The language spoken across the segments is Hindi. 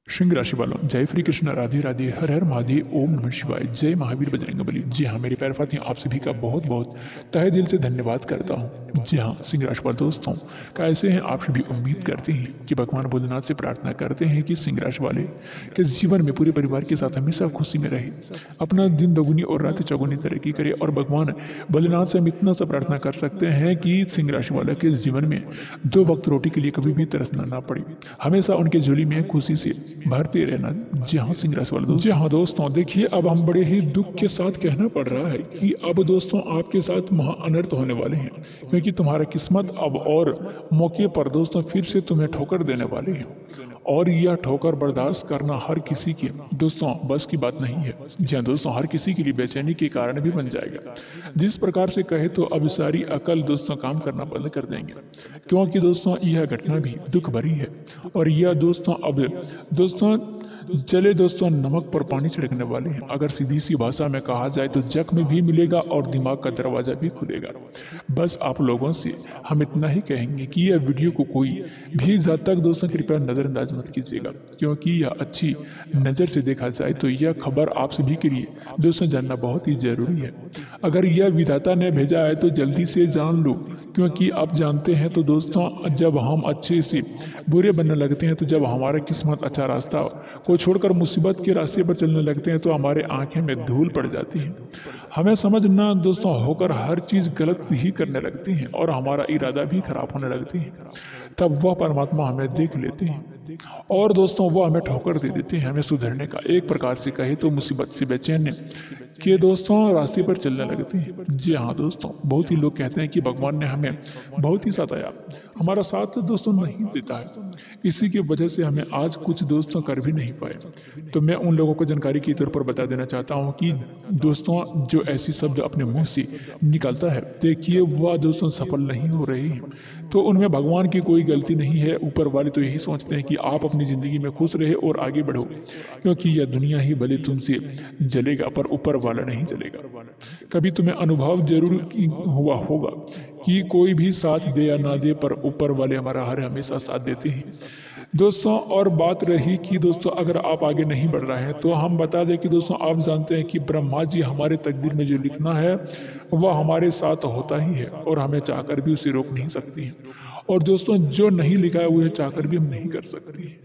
सिंह राशि वालों, जय श्री कृष्ण, राधे राधे, हर हर महादेव, ओम नमः शिवाय, जय महावीर बजरंगबली। जी हाँ मेरे प्यारे साथियों, आप सभी का बहुत बहुत तहे दिल से धन्यवाद करता हूँ। जी हाँ सिंह राशि वाले दोस्तों, कैसे हैं आप सभी? उम्मीद करते हैं कि भगवान भोलेनाथ से प्रार्थना करते हैं कि सिंह राशि वाले के जीवन में पूरे परिवार के साथ हमेशा खुशी में रहे, अपना दिन दोगुनी और रात चौगुनी तरक्की करे। और भगवान भोलेनाथ से हम इतना सा प्रार्थना कर सकते हैं कि सिंह राशि वाले के जीवन में 2 वक्त रोटी के लिए कभी भी तरसना ना पड़े, हमेशा उनके झोली में खुशी से भरते रहना। जी हाँ सिंह राशि वाले दोस्तों, जी हाँ दोस्तों, देखिए अब हम बड़े ही दुख के साथ कहना पड़ रहा है कि अब दोस्तों आपके साथ महा अनर्थ होने वाले हैं, क्योंकि तुम्हारा किस्मत अब और मौके पर दोस्तों फिर से तुम्हें ठोकर देने वाले हैं। और यह ठोकर बर्दाश्त करना हर किसी के दोस्तों बस की बात नहीं है। जी हाँ दोस्तों, हर किसी के लिए बेचैनी के कारण भी बन जाएगा। जिस प्रकार से कहे तो अब सारी अकल दोस्तों काम करना बंद कर देंगे, क्योंकि दोस्तों यह घटना भी दुख भरी है। और यह दोस्तों अब दोस्तों चले दोस्तों नमक पर पानी छिड़कने वाले हैं। अगर सीधी सी भाषा में कहा जाए तो जख्म भी मिलेगा और दिमाग का दरवाजा भी खुलेगा। बस आप लोगों से हम इतना ही कहेंगे कि यह वीडियो को कोई भी जब तक दोस्तों कृपया नज़रअंदाज मत कीजिएगा, क्योंकि यह अच्छी नज़र से देखा जाए तो यह खबर आप सभी के लिए दोस्तों जानना बहुत ही ज़रूरी है। अगर यह विधाता ने भेजा है तो जल्दी से जान लो, क्योंकि आप जानते हैं तो दोस्तों जब हम अच्छे से बुरे बनने लगते हैं, तो जब हमारा किस्मत अच्छा रास्ता को छोड़कर मुसीबत के रास्ते पर चलने लगते हैं तो हमारे आंखें में धूल पड़ जाती है। हमें समझना दोस्तों होकर हर चीज़ गलत ही करने लगती हैं और हमारा इरादा भी खराब होने लगती है। तब वह परमात्मा हमें देख लेते हैं और दोस्तों वो हमें ठोकर दे देते हैं। हमें सुधरने का एक प्रकार से कहे तो मुसीबत से बेचैन के दोस्तों रास्ते पर चलने लगते हैं। जी हाँ दोस्तों, बहुत ही लोग कहते हैं कि भगवान ने हमें बहुत ही सताया, हमारा साथ दोस्तों नहीं देता है, इसी की वजह से हमें आज कुछ दोस्तों कर भी नहीं पाए। तो मैं उन लोगों को जानकारी के तौर पर बता देना चाहता हूँ कि दोस्तों जो ऐसी शब्द अपने मुंह से निकलता है, देखिए वह दोस्तों सफल नहीं हो रहे हैं, तो उनमें भगवान की कोई गलती नहीं है। ऊपर वाले तो यही सोचते हैं कि आप अपनी ज़िंदगी में खुश रहे और आगे बढ़ो, क्योंकि यह दुनिया ही भले तुमसे जलेगा पर ऊपर वाला नहीं जलेगा। कभी तुम्हें अनुभव जरूर हुआ होगा कि कोई भी साथ दे या ना दे पर ऊपर वाले हमारा हर हमेशा साथ देते हैं दोस्तों। और बात रही कि दोस्तों अगर आप आगे नहीं बढ़ रहे हैं तो हम बता दें कि दोस्तों आप जानते हैं कि ब्रह्मा जी हमारे तकदीर में जो लिखना है वह हमारे साथ होता ही है और हमें चाहकर भी उसे रोक नहीं सकती है। और दोस्तों जो नहीं लिखा है वह चाहकर भी हम नहीं कर सकते,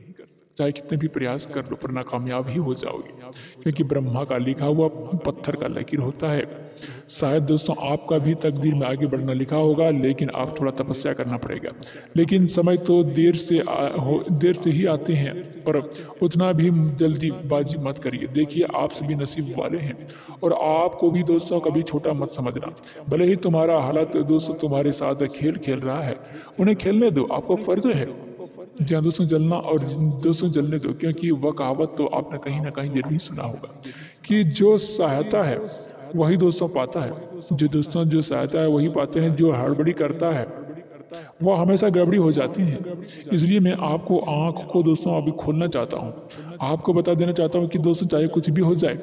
चाहे कितने भी प्रयास कर लो पर नाकामयाब ही हो जाओगे, क्योंकि ब्रह्मा का लिखा हुआ पत्थर का लकीर होता है। शायद दोस्तों आपका भी तकदीर में आगे बढ़ना लिखा होगा, लेकिन आप थोड़ा तपस्या करना पड़ेगा। लेकिन समय तो देर से ही आते हैं, पर उतना भी जल्दीबाजी मत करिए। देखिए आप सभी नसीब वाले हैं और आपको भी दोस्तों कभी छोटा मत समझना। भले ही तुम्हारा हालत दोस्तों तुम्हारे साथ खेल खेल रहा है, उन्हें खेलने दो, आपको फर्ज है जहाँ दोस्तों जलना और दोस्तों जलने दो, क्योंकि वह कहावत तो आपने कहीं ना कहीं जरूर सुना होगा कि जो सहायता है वही दोस्तों पाता है। जो सहायता है वही पाते हैं, जो हड़बड़ी करता है वह हमेशा गड़बड़ी हो जाती है। इसलिए मैं आपको आँख को दोस्तों अभी खोलना चाहता हूँ, आपको बता देना चाहता हूँ कि दोस्तों चाहे कुछ भी हो जाए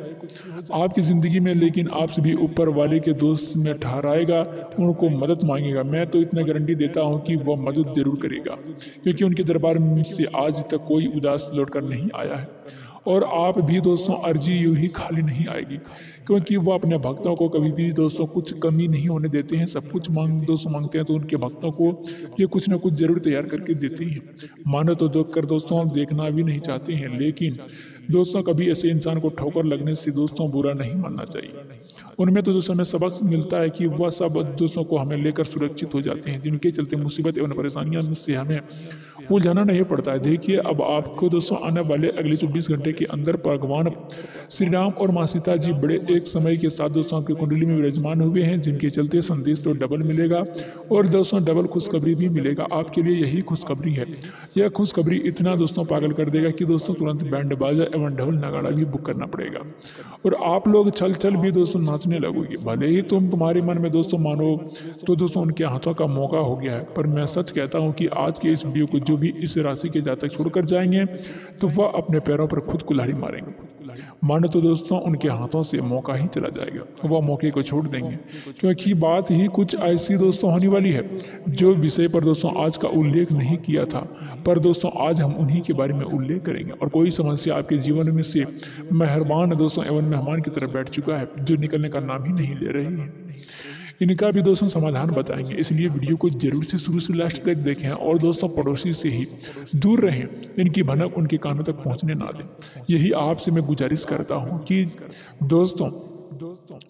आपकी ज़िंदगी में, लेकिन आप सभी ऊपर वाले के दोस्त में ठहराएगा, उनको मदद मांगेगा। मैं तो इतना गारंटी देता हूँ कि वह मदद जरूर करेगा, क्योंकि उनके दरबार से आज तक कोई उदास लौट कर नहीं आया है। और आप भी दोस्तों अर्जी यूँ ही खाली नहीं आएगी, क्योंकि वो अपने भक्तों को कभी भी दोस्तों कुछ कमी नहीं होने देते हैं। सब कुछ दोस्तों मांगते हैं तो उनके भक्तों को ये कुछ ना कुछ जरूर तैयार करके देते हैं। मानो तो देख कर दोस्तों देखना भी नहीं चाहते हैं, लेकिन दोस्तों कभी ऐसे इंसान को ठोकर लगने से दोस्तों बुरा नहीं मानना चाहिए। उनमें तो दोस्तों हमें सबक मिलता है कि वह सब दोस्तों को हमें लेकर सुरक्षित हो जाते हैं, जिनके चलते मुसीबत एवं परेशानियां से हमें उलझाना नहीं पड़ता है। देखिए अब आपको दोस्तों आने वाले अगले 24 घंटे के अंदर भगवान श्री राम और माँ सीता जी बड़े एक समय के साथ दोस्तों आपकी कुंडली में विराजमान हुए हैं, जिनके चलते संदेश तो डबल मिलेगा और दोस्तों डबल खुशखबरी भी मिलेगा। आपके लिए यही खुशखबरी है। यह खुशखबरी इतना दोस्तों पागल कर देगा कि दोस्तों तुरंत बैंड बाजा एवं ढोल नगाड़ा भी बुक करना पड़ेगा और आप लोग छल छल भी दोस्तों नाचने लगोगे। भले ही तुम्हारे मन में दोस्तों मानो तो दोस्तों उनके हाथों का मौका हो गया है, पर मैं सच कहता हूँ कि आज के इस वीडियो को जो भी इस राशि के जातक छोड़कर जाएंगे तो वह अपने पैरों पर खुद कुल्हाड़ी मारेंगे। मानो तो दोस्तों उनके हाथों से मौका ही चला जाएगा, वह मौके को छोड़ देंगे, क्योंकि बात ही कुछ ऐसी दोस्तों होने वाली है जो विषय पर दोस्तों आज का उल्लेख नहीं किया था, पर दोस्तों आज हम उन्हीं के बारे में उल्लेख करेंगे। और कोई समस्या आपके जीवन में से मेहरबान दोस्तों एवं मेहमान की तरफ बैठ चुका है जो निकलने का नाम ही नहीं ले रही है, इनका भी दोस्तों समाधान बताएंगे। इसलिए वीडियो को जरूर से शुरू से लास्ट तक देखें और दोस्तों पड़ोसी से ही दूर रहें, इनकी भनक उनके कानों तक पहुंचने ना दें। यही आपसे मैं गुजारिश करता हूं कि दोस्तों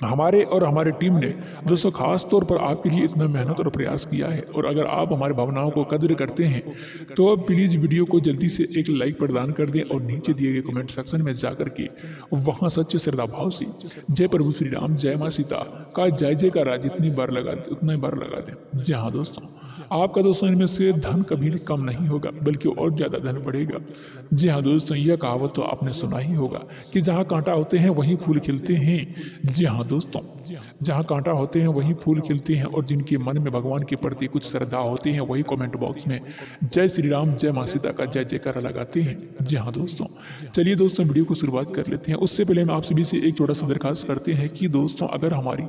हमारे टीम ने दोस्तों खास तौर पर आपके लिए इतना मेहनत और प्रयास किया है, और अगर आप हमारी भावनाओं को कदर करते हैं तो प्लीज़ वीडियो को जल्दी से एक लाइक प्रदान कर दें और नीचे दिए गए कमेंट सेक्शन में जाकर के वहां सच्चे श्रद्धा भाव से जय प्रभु श्री राम जय माँ सीता का जय जयकारा उतना ही बार लगा दें। जी हाँ दोस्तों, आपका दोस्तों इनमें से धन कभी कम नहीं होगा बल्कि और ज़्यादा धन बढ़ेगा। जी हाँ दोस्तों, यह कहावत तो आपने सुना ही होगा कि जहाँ कांटा होते हैं वहीं फूल खिलते हैं। जी हाँ दोस्तों, जहाँ कांटा होते हैं वहीं फूल खिलते हैं, और जिनके मन में भगवान के प्रति कुछ श्रद्धा होती है वही कमेंट बॉक्स में जय श्री राम जय माँ सीता का जय जयकारा लगाते हैं। जी हाँ दोस्तों, चलिए दोस्तों वीडियो को शुरुआत कर लेते हैं। उससे पहले मैं आप सभी से एक छोटा सा दरखास्त करते हैं कि दोस्तों अगर हमारी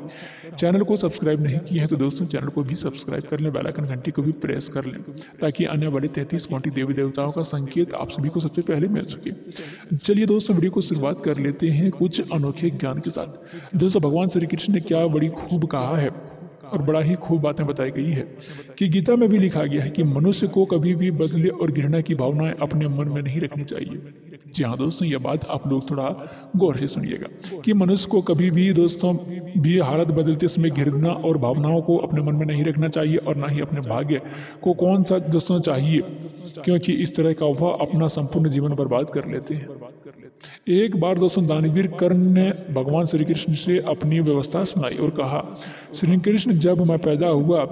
चैनल को सब्सक्राइब नहीं किया है तो दोस्तों चैनल को भी सब्सक्राइब कर लें, बेल आइकन घंटी को भी प्रेस कर लें, ताकि आने वाले 33 कोटि देवी देवताओं का संकेत आप सभी को सबसे पहले मिल सके। चलिए दोस्तों वीडियो को शुरुआत कर लेते हैं कुछ अनोखे ज्ञान के साथ। दोस्तों भगवान श्री कृष्ण ने क्या बड़ी खूब कहा है और बड़ा ही खूब बातें बताई गई है कि गीता में भी लिखा गया है कि मनुष्य को कभी भी बदले और घृणा की भावनाएं अपने मन में नहीं रखनी चाहिए। जी हाँ दोस्तों, यह बात आप लोग थोड़ा गौर से सुनिएगा कि मनुष्य को कभी भी दोस्तों भी हालत बदलते समय घृणा और भावनाओं को अपने मन में नहीं रखना चाहिए, और ना ही अपने भाग्य को कौन सा दोस्तों चाहिए, क्योंकि इस तरह का वह अपना संपूर्ण जीवन बर्बाद कर लेते हैं। एक बार दोस्तों दानवीर कर्ण ने भगवान श्री कृष्ण से अपनी व्यवस्था सुनाई और कहा, श्री कृष्ण जब मैं पैदा हुआ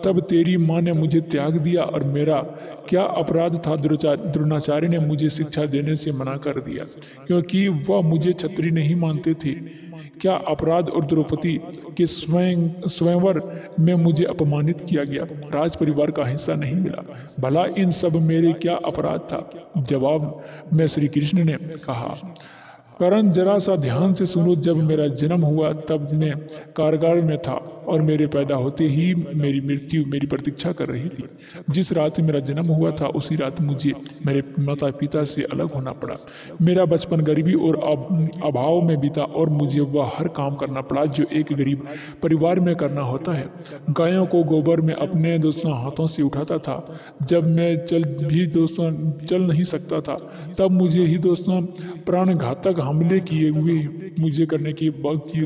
तब तेरी माँ ने मुझे त्याग दिया, और मेरा क्या अपराध था द्रोणाचार्य ने मुझे शिक्षा देने से मना कर दिया क्योंकि वह मुझे क्षत्रिय नहीं मानते थे। क्या अपराध और द्रौपदी के स्वयंवर में मुझे अपमानित किया गया, राज परिवार का हिस्सा नहीं मिला, भला इन सब मेरे क्या अपराध था। जवाब में श्री कृष्ण ने कहा, करण जरा सा ध्यान से सुनो, जब मेरा जन्म हुआ तब मैं कारागार में था और मेरे पैदा होते ही मेरी मृत्यु मेरी प्रतीक्षा कर रही थी। जिस रात मेरा जन्म हुआ था उसी रात मुझे मेरे माता पिता से अलग होना पड़ा। मेरा बचपन गरीबी और अभाव में बीता और मुझे वह हर काम करना पड़ा जो एक गरीब परिवार में करना होता है। गायों को गोबर में अपने दोस्तों हाथों से उठाता था। जब मैं चल नहीं सकता था तब मुझे ही दोस्तों प्राणघातक हमले किए हुए मुझे करने की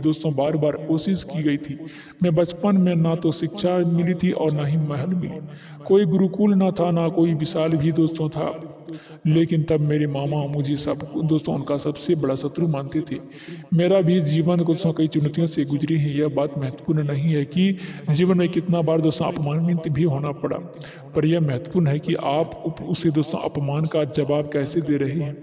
दोस्तों बार बार कोशिश की गई थी। मैं बचपन में ना तो शिक्षा मिली थी और ना ही महल मिली, कोई गुरुकुल ना था, ना कोई विशाल भी दोस्तों था। लेकिन तब मेरे मामा मुझे सब दोस्तों उनका सबसे बड़ा शत्रु मानते थे। मेरा भी जीवन दोस्तों कई चुनौतियों से गुजरी है। यह बात महत्वपूर्ण नहीं है कि जीवन में कितना बार दोस्तों अपमानित भी होना पड़ा, पर यह महत्वपूर्ण है कि आप उसे दोस्तों अपमान का जवाब कैसे दे रहे हैं।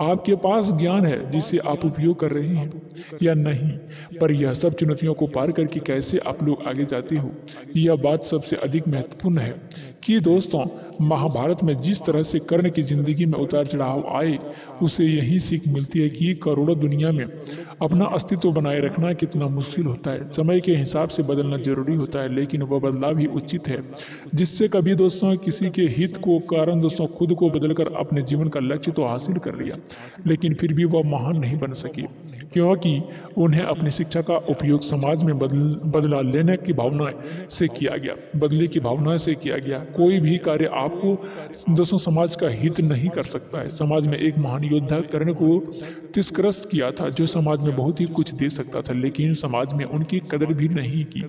आपके पास ज्ञान है जिसे आप उपयोग कर रहे हैं या नहीं, पर यह सब चुनौतियों को पार करके कैसे आप लोग आगे जाते हो, यह बात सबसे अधिक महत्वपूर्ण है। कि दोस्तों महाभारत में जिस तरह से कर्ण की जिंदगी में उतार चढ़ाव आए, उसे यही सीख मिलती है कि करोड़ों दुनिया में अपना अस्तित्व बनाए रखना कितना मुश्किल होता है। समय के हिसाब से बदलना जरूरी होता है, लेकिन वह बदलाव भी उचित है। जिससे कभी दोस्तों किसी के हित को कारण दोस्तों खुद को बदलकर अपने जीवन का लक्ष्य तो हासिल कर लिया, लेकिन फिर भी वह महान नहीं बन सके, क्योंकि उन्हें अपनी शिक्षा का उपयोग समाज में बदला लेने की भावना से किया गया, बदले की भावना से किया गया। कोई भी कार्य आपको दोस्तों समाज का हित नहीं कर सकता है। समाज में एक महान योद्धा कर्ण को तिरस्कृत किया था, जो समाज में बहुत ही कुछ दे सकता था, लेकिन समाज में उनकी कदर भी नहीं की,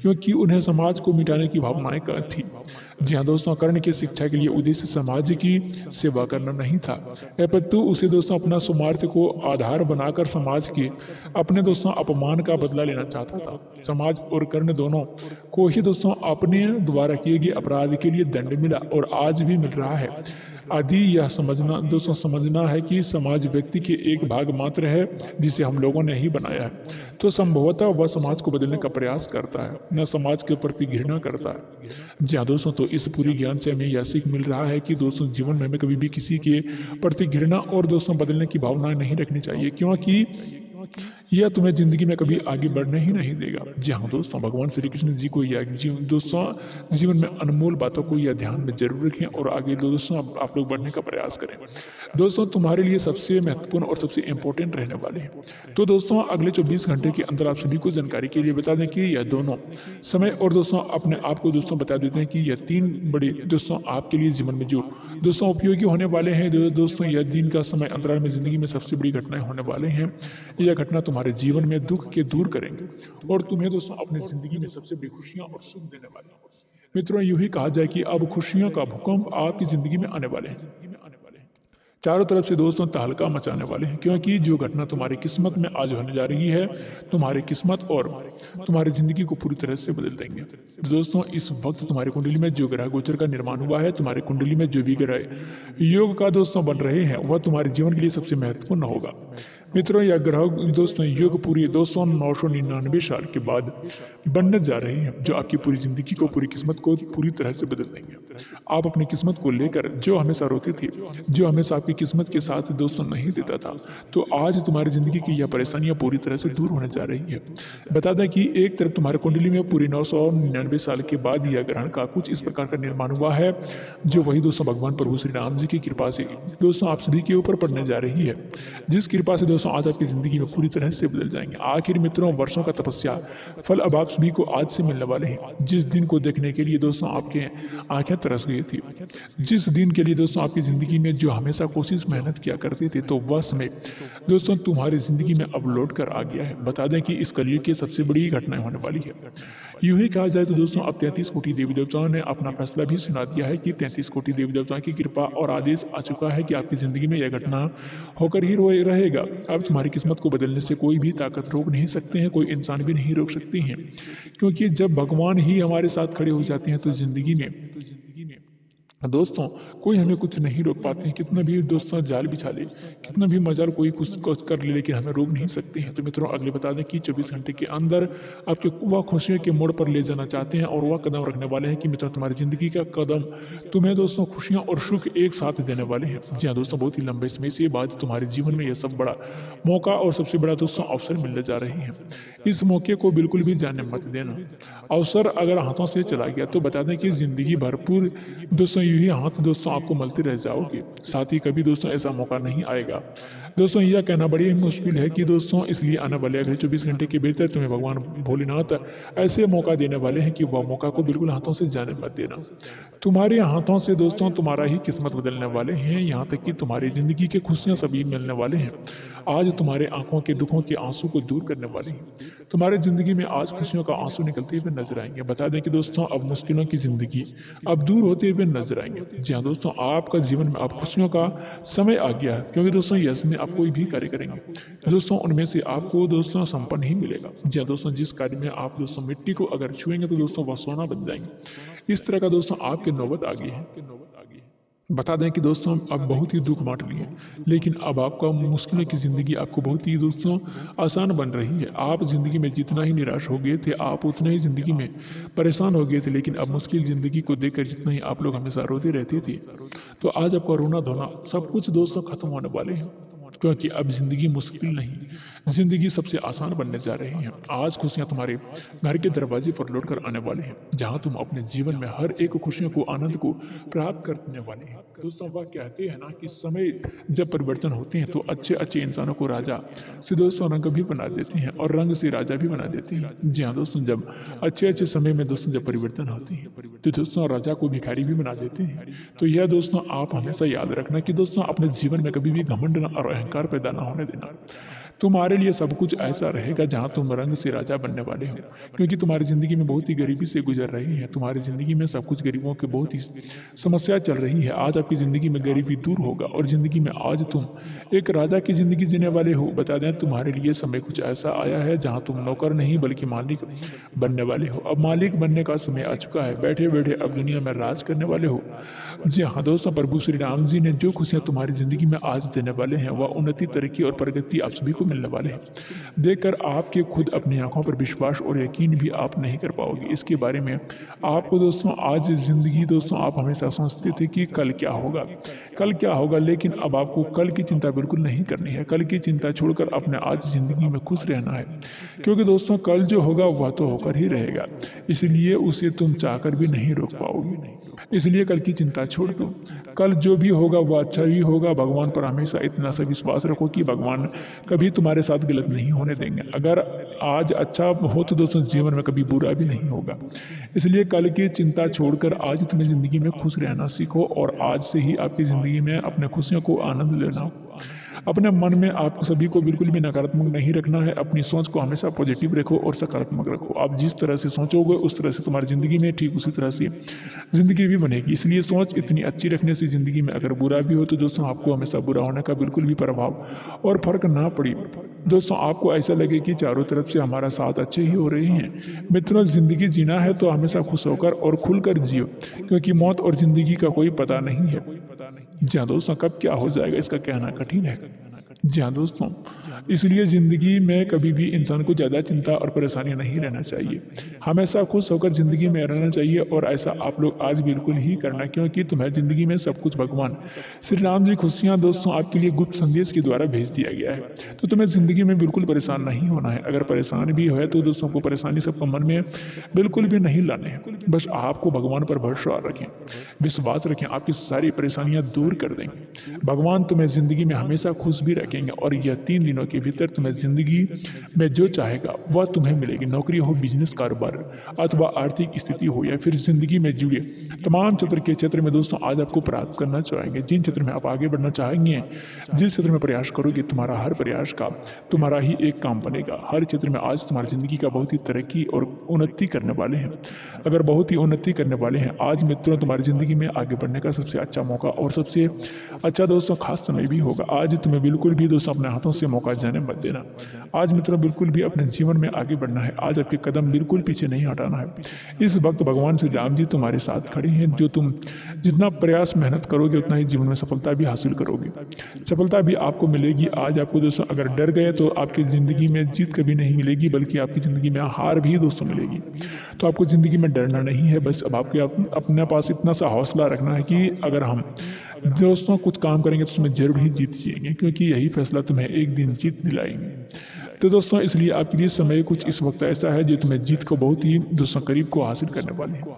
क्योंकि उन्हें समाज को मिटाने की भावनाएं थी। जी हाँ दोस्तों, कर्ण की शिक्षा के लिए उद्देश्य समाज की सेवा करना नहीं था, अपितु उसे दोस्तों अपना स्वार्थ को आधार बनाकर समाज के अपने दोस्तों अपमान का बदला लेना चाहता था। समाज और कर्ण दोनों को ही दोस्तों अपने द्वारा किए गए अपराध के लिए दंड मिला और आज भी मिल रहा है। आदि यह समझना दोस्तों समझना है कि समाज व्यक्ति के एक भाग मात्र है जिसे हम लोगों ने ही बनाया है। तो संभवतः वह समाज को बदलने का प्रयास करता है, न समाज के प्रति घृणा करता है। जी हाँ दोस्तों, तो इस पूरी ज्ञान से हमें यह सीख मिल रहा है कि दोस्तों जीवन में हमें कभी भी किसी के प्रति घृणा और दोस्तों बदलने की भावना नहीं रखनी चाहिए, क्योंकि यह तुम्हें जिंदगी में कभी आगे बढ़ने ही नहीं देगा। जी हाँ दोस्तों, भगवान श्री कृष्ण जी को यह दोस्तों जीवन में अनमोल बातों को यह ध्यान में जरूर रखें और आगे दोस्तों आप लोग बढ़ने का प्रयास करें। दोस्तों तुम्हारे लिए सबसे महत्वपूर्ण और सबसे इम्पोर्टेंट रहने वाले हैं। तो दोस्तों अगले 24 घंटे के अंदर आप सभी को जानकारी के लिए बता दें कि यह दोनों समय और दोस्तों अपने आप को दोस्तों बता देते हैं कि यह 3 बड़े दोस्तों आपके लिए जीवन में जो दोस्तों उपयोगी होने वाले हैं। दोस्तों यह दिन का समय अंतराल में जिंदगी में सबसे बड़ी घटनाएं होने वाले हैं। यह घटना तुम्हारे जीवन में दुख के दूर करेंगे और तुम्हें दोस्तों अपनी जिंदगी में सबसे बड़ी खुशियां और सुख देने वाले हैं। मित्रों यूं ही कहा जाए कि अब खुशियों का भूकंप आपकी जिंदगी में आने वाले हैं। चारों तरफ से दोस्तों तहलका मचाने वाले हैं, क्योंकि जो घटना तुम्हारी किस्मत में आज होने जा रही है तुम्हारी किस्मत और तुम्हारी जिंदगी को पूरी तरह से बदल देंगे। दोस्तों इस वक्त तुम्हारी कुंडली में जो ग्रह गोचर का निर्माण हुआ है, तुम्हारी कुंडली में जो भी ग्रह योग का दोस्तों बन रहे हैं, वह तुम्हारे जीवन के लिए सबसे महत्वपूर्ण होगा। मित्रों यह ग्रह दोस्तों योग पूरी 999 साल के बाद बनने जा रहे हैं, जो आपकी पूरी जिंदगी को पूरी किस्मत को पूरी तरह से बदल देंगे। आप अपनी किस्मत को लेकर जो हमेशा रोते थे, जो हमेशा आपकी किस्मत के साथ दोस्तों नहीं देता था, तो आज तुम्हारी जिंदगी की यह परेशानियां पूरी तरह से दूर होने जा रही है। बता दें कि एक तरफ तुम्हारी कुंडली में पूरी 999 साल के बाद यह ग्रहण का कुछ इस प्रकार का निर्माण हुआ है, जो वही दोस्तों भगवान प्रभु श्री राम जी की कृपा से दोस्तों आप सभी के ऊपर पड़ने जा रही है, जिस कृपा से दोस्तों आज आपकी जिंदगी में पूरी तरह से बदल जाएंगे। आखिर मित्रों वर्षों का तपस्या फल अब आप सभी को आज से मिलने वाले हैं। जिस दिन को देखने के लिए दोस्तों आपके आंखें तरस गई थी, जिस दिन के लिए दोस्तों आपकी जिंदगी में जो हमेशा कोशिश मेहनत किया करते थे, तो वह समय दोस्तों तुम्हारी जिंदगी में अब लौट कर आ गया है। बता दें कि इस कलयुग की सबसे बड़ी घटनाएं होने वाली है। यूं ही कहा जाए तो दोस्तों अब 33 कोटि देवी देवताओं ने अपना फैसला भी सुना दिया है कि 33 कोटि देवी देवताओं की कृपा और आदेश आ चुका है कि आपकी जिंदगी में यह घटना होकर ही रहेगा। अब तुम्हारी किस्मत को बदलने से कोई भी ताकत रोक नहीं सकते हैं, कोई इंसान भी नहीं रोक सकते हैं, क्योंकि जब भगवान ही हमारे साथ खड़े हो जाते हैं तो जिंदगी में दोस्तों कोई हमें कुछ नहीं रोक पाते हैं। कितना भी दोस्तों जाल बिछा ले, कितना भी मजाल कोई कुछ कर ले, लेकिन हमें रोक नहीं सकते हैं। तो मित्रों अगले बता दें कि 24 घंटे के अंदर आपके वह खुशियों के मोड़ पर ले जाना चाहते हैं और वह कदम रखने वाले हैं कि मित्रों तुम्हारी जिंदगी का कदम तुम्हें दोस्तों खुशियां और सुख एक साथ देने वाले हैं। जी हाँ दोस्तों, बहुत ही लंबे समय से बाद तुम्हारे जीवन में यह सब बड़ा मौका और सबसे बड़ा दोस्तों अवसर मिलने जा रहे हैं। इस मौके को बिल्कुल भी जाने मत देना। अवसर अगर हाथों से चला गया तो बता दें कि जिंदगी भरपूर दोस्तों यही हाथ दोस्तों आपको मिलते रह जाओगे, साथ ही कभी दोस्तों ऐसा मौका नहीं आएगा। दोस्तों यह कहना बड़ी मुश्किल है कि दोस्तों इसलिए आने वाले अगले 24 घंटे के भीतर तुम्हें भगवान भोलेनाथ ऐसे मौका देने वाले हैं कि वह मौका को बिल्कुल हाथों से जाने मत देना। तुम्हारे हाथों से दोस्तों तुम्हारा ही किस्मत बदलने वाले हैं, यहाँ तक कि तुम्हारी जिंदगी के खुशियां सभी मिलने वाले हैं। आज तुम्हारे आंखों के दुखों के आंसू को दूर करने वाले हैं। तुम्हारी जिंदगी में आज खुशियों का आंसू निकलते हुए नजर आएंगे। बता दें कि दोस्तों अब मुश्किलों की जिंदगी अब दूर होते हुए नजर आएंगे। जी हाँ दोस्तों, आपका जीवन में अब खुशियों का समय आ गया है, क्योंकि दोस्तों यस में आप कोई भी कार्य करेंगे दोस्तों उनमें से आपको दोस्तों संपन्न ही मिलेगा। जी हाँ दोस्तों, जिस कार्य में आप दोस्तों मिट्टी को अगर छुएंगे तो दोस्तों वह सोना बन जाएंगे। इस तरह का दोस्तों आपकी नौबत आ गई है। बता दें कि दोस्तों अब बहुत ही दुख बांट लिए, लेकिन अब आपका मुश्किलों की ज़िंदगी आपको बहुत ही दोस्तों आसान बन रही है। आप ज़िंदगी में जितना ही निराश हो गए थे, आप उतना ही ज़िंदगी में परेशान हो गए थे, लेकिन अब मुश्किल ज़िंदगी को देखकर जितना ही आप लोग हमेशा रोते रहते थे, तो आज आपका रोना धोना सब कुछ दोस्तों खत्म होने वाले हैं, क्योंकि अब जिंदगी मुश्किल नहीं, जिंदगी सबसे आसान बनने जा रही है। आज खुशियां तुम्हारे घर के दरवाजे पर लौट कर आने वाले हैं, जहां तुम अपने जीवन में हर एक खुशियों को आनंद को प्राप्त करने वाले हैं। दोस्तों वह कहते हैं ना कि समय जब परिवर्तन होते हैं तो अच्छे अच्छे इंसानों को राजा से दोस्तों रंग भी बना देते हैं और रंग से राजा भी बना देते हैं। जी हाँ दोस्तों, जब अच्छे अच्छे समय में दोस्तों जब परिवर्तन होते हैं तो दोस्तों राजा को भिखारी भी बना देते हैं। तो यह दोस्तों आप हमेशा याद रखना कि दोस्तों अपने जीवन में कभी भी घमंड और अहंकार पैदा ना होने देना। तुम्हारे लिए सब कुछ ऐसा रहेगा जहाँ तुम रंग से राजा बनने वाले हो, क्योंकि तुम्हारी ज़िंदगी में बहुत ही गरीबी से गुजर रही है। तुम्हारी ज़िंदगी में सब कुछ गरीबों के बहुत ही समस्या चल रही है। आज आपकी ज़िंदगी में गरीबी दूर होगा और ज़िंदगी में आज तुम एक राजा की ज़िंदगी जीने वाले हो। बता दें, तुम्हारे लिए समय कुछ ऐसा आया है जहाँ तुम नौकर नहीं बल्कि मालिक बनने वाले हो। अब मालिक बनने का समय आ चुका है। बैठे बैठे अब दुनिया में राज करने वाले हो। जी हाँ दोस्तों, प्रभु श्री राम जी ने जो खुशियाँ तुम्हारी ज़िंदगी में आज देने वाले हैं वह उन्नति, तरक्की और प्रगति आप सभी को मिलने वाले हैं। देखकर आपके खुद अपनी आंखों पर विश्वास और यकीन भी आप नहीं कर पाओगे। इसके बारे में आपको दोस्तों आज ज़िंदगी दोस्तों आप हमेशा सोचते थे कि कल क्या होगा, कल क्या होगा, लेकिन अब आपको कल की चिंता बिल्कुल नहीं करनी है। कल की चिंता छोड़कर अपने आज ज़िंदगी में खुश रहना है, क्योंकि दोस्तों कल जो होगा वह तो होकर ही रहेगा, इसलिए उसे तुम चाहकर भी नहीं रोक पाओगे। इसलिए कल की चिंता छोड़ दो। कल जो भी होगा वह अच्छा ही होगा। भगवान पर हमेशा इतना सा विश्वास रखो कि भगवान कभी तुम्हारे साथ गलत नहीं होने देंगे। अगर आज अच्छा हो तो दोस्तों जीवन में कभी बुरा भी नहीं होगा। इसलिए कल की चिंता छोड़कर आज तुम्हें ज़िंदगी में खुश रहना सीखो और आज से ही आपकी ज़िंदगी में अपने खुशियों को आनंद लेना। अपने मन में आपको सभी को बिल्कुल भी नकारात्मक नहीं रखना है। अपनी सोच को हमेशा पॉजिटिव रखो और सकारात्मक रखो। आप जिस तरह से सोचोगे उस तरह से तुम्हारी ज़िंदगी में ठीक उसी तरह से ज़िंदगी भी बनेगी। इसलिए सोच इतनी अच्छी रखने से ज़िंदगी में अगर बुरा भी हो तो दोस्तों आपको हमेशा बुरा होने का बिल्कुल भी प्रभाव और फर्क ना पड़े। दोस्तों आपको ऐसा लगे कि चारों तरफ से हमारा साथ अच्छे ही हो रहे हैं। मित्रों, ज़िंदगी जीना है तो हमेशा खुश होकर और खुलकर जियो, क्योंकि मौत और ज़िंदगी का कोई पता नहीं है। जी हाँ दोस्तों, कब क्या हो जाएगा इसका कहना कठिन है। जी हाँ दोस्तों, इसलिए ज़िंदगी में कभी भी इंसान को ज़्यादा चिंता और परेशानी नहीं रहना चाहिए। हमेशा खुश होकर ज़िंदगी में रहना चाहिए और ऐसा आप लोग आज बिल्कुल ही करना, क्योंकि तुम्हें ज़िंदगी में सब कुछ भगवान श्री राम जी खुशियाँ दोस्तों आपके लिए गुप्त संदेश के द्वारा भेज दिया गया है। तो तुम्हें ज़िंदगी में बिल्कुल परेशान नहीं होना है। अगर परेशान भी है तो दोस्तों को परेशानी सबको मन में बिल्कुल भी नहीं लाने हैं। बस आपको भगवान पर भरोसा रखें, विश्वास रखें, आपकी सारी परेशानियाँ दूर कर देंगे। भगवान तुम्हें ज़िंदगी में हमेशा खुश भी रखेंगे और यह 3 दिनों के भीतर तुम्हें ज़िंदगी में जो चाहेगा वह तुम्हें मिलेगी। नौकरी हो, बिजनेस, कारोबार अथवा आर्थिक स्थिति हो या फिर ज़िंदगी में जुड़े तमाम क्षेत्र में दोस्तों आज आपको प्राप्त करना चाहेंगे। जिन क्षेत्र में आप आगे बढ़ना चाहेंगे, जिस क्षेत्र में प्रयास करोगे, तुम्हारा हर प्रयास का तुम्हारा ही एक काम बनेगा। हर क्षेत्र में आज तुम्हारी ज़िंदगी का बहुत ही तरक्की और उन्नति करने वाले हैं। अगर बहुत ही उन्नति करने वाले हैं आज मित्रों, तुम्हारी ज़िंदगी में आगे बढ़ने का सबसे अच्छा मौका और सबसे अच्छा दोस्तों खास समय भी होगा। आज तुम्हें बिल्कुल भी दोस्तों अपने हाथों से मौका जाने मत देना। आज मित्रों बिल्कुल भी अपने जीवन में आगे बढ़ना है। आज आपके कदम बिल्कुल पीछे नहीं हटाना है। इस वक्त भगवान श्री राम जी तुम्हारे साथ खड़े हैं। जो तुम जितना प्रयास मेहनत करोगे उतना ही जीवन में सफलता भी हासिल करोगे। सफलता भी आपको मिलेगी। आज आपको दोस्तों अगर डर गए तो आपकी ज़िंदगी में जीत कभी नहीं मिलेगी, बल्कि आपकी ज़िंदगी में हार भी दोस्तों मिलेगी। तो आपको ज़िंदगी में डरना नहीं है। बस अब आपके अपने पास इतना सा हौसला रखना है कि अगर हम दोस्तों कुछ काम करेंगे तो उसमें जरूर ही जीत जाएंगे, क्योंकि यही फैसला तुम्हें एक दिन जीत दिलाएंगे। तो दोस्तों इसलिए आपके लिए समय कुछ इस वक्त ऐसा है जो तुम्हें जीत को बहुत ही दोस्तों करीब को हासिल करने वाले हैं।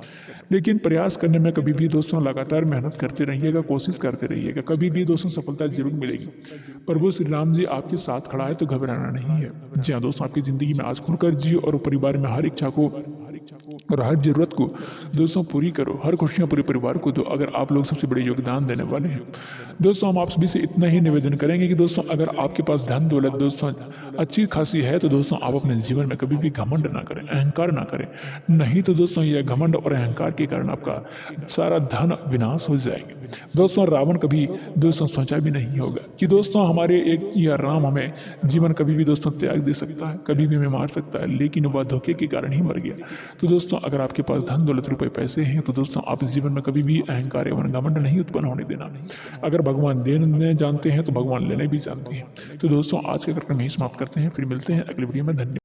लेकिन प्रयास करने में कभी भी दोस्तों लगातार मेहनत करते रहिएगा, कोशिश करते रहिएगा। कभी भी दोस्तों सफलता जरूर मिलेगी। प्रभु श्री राम जी आपके साथ खड़ा है तो घबराना नहीं है। जी हाँ दोस्तों, आपकी ज़िंदगी में आज खुलकर जियो और परिवार में हर इच्छा को और हर जरूरत को दोस्तों पूरी करो। हर खुशियाँ पूरे परिवार को दो। अगर आप लोग सबसे बड़े योगदान देने वाले हैं दोस्तों, हम आप सभी से इतना ही निवेदन करेंगे कि दोस्तों अगर आपके पास धन दौलत दोस्तों अच्छी खासी है तो दोस्तों आप अपने जीवन में कभी भी घमंड ना करें, अहंकार ना करें। नहीं तो दोस्तों यह घमंड और अहंकार के कारण आपका सारा धन विनाश हो जाएगा। दोस्तों रावण कभी दोस्तों सोचा भी नहीं होगा कि दोस्तों हमारे एक या राम हमें जीवन कभी भी दोस्तों त्याग दे सकता है, कभी भी हमें मार सकता है, लेकिन वह धोखे के कारण ही मर गया। तो दोस्तों अगर आपके पास धन दौलत रुपए पैसे हैं तो दोस्तों आप जीवन में कभी भी अहंकार एवं घमंड नहीं उत्पन्न होने देना। अगर भगवान देने जानते हैं तो भगवान लेने भी जानते हैं। तो दोस्तों आज के कार्यक्रम यही समाप्त करते हैं, फिर मिलते हैं अगली वीडियो में। धन्यवाद।